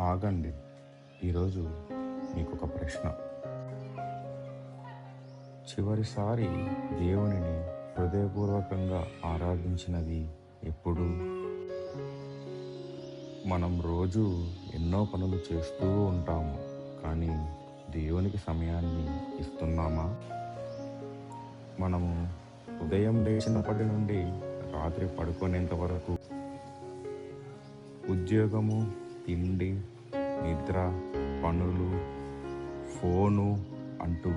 ఆగండి. ఈరోజు మీకొక ప్రశ్న. చివరిసారి దేవునిని హృదయపూర్వకంగా ఆరాధించినది ఎప్పుడు? మనం రోజు ఎన్నో పనులు చేస్తూ ఉంటాము, కానీ దేవునికి సమయాన్ని ఇస్తున్నామా? మనము ఉదయం లేచినప్పటి నుండి రాత్రి పడుకునేంత వరకు ఉద్యోగము, తిండి, నిద్ర, పనులు, ఫోను అంటూ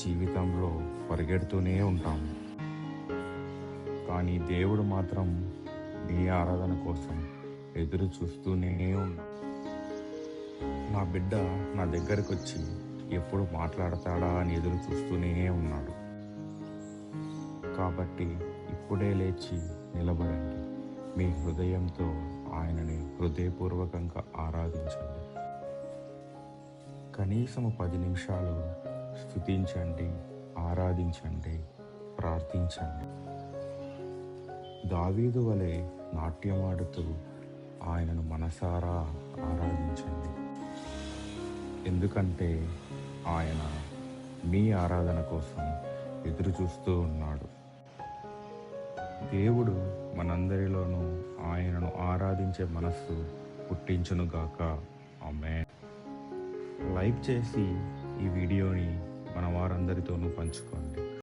జీవితంలో పరిగెడుతూనే ఉంటాము. కానీ దేవుడు మాత్రం నీ ఆరాధన కోసం ఎదురు చూస్తూనే ఉన్నాడు. నా బిడ్డ నా దగ్గరకు వచ్చి ఎప్పుడు మాట్లాడతాడా అని ఎదురు చూస్తూనే ఉన్నాడు. కాబట్టి ఇప్పుడే లేచి నిలబడండి. మీ హృదయంతో ఆయనని హృదయపూర్వకంగా ఆరాధించండి. కనీసము 10 నిమిషాలు స్తుతించండి, ఆరాధించండి, ప్రార్థించండి. దావీదు వలె నాట్యమాడుతూ ఆయనను మనసారా ఆరాధించండి. ఎందుకంటే ఆయన మీ ఆరాధన కోసం ఎదురు చూస్తూ ఉన్నాడు. దేవుడు మనందరిలోనూ ఆయనను ఆరాధించే మనస్సు పుట్టించునుగాక. ఆమేన్. లైక్ చేసి ఈ వీడియోని మన వారందరితోనూ పంచుకోండి.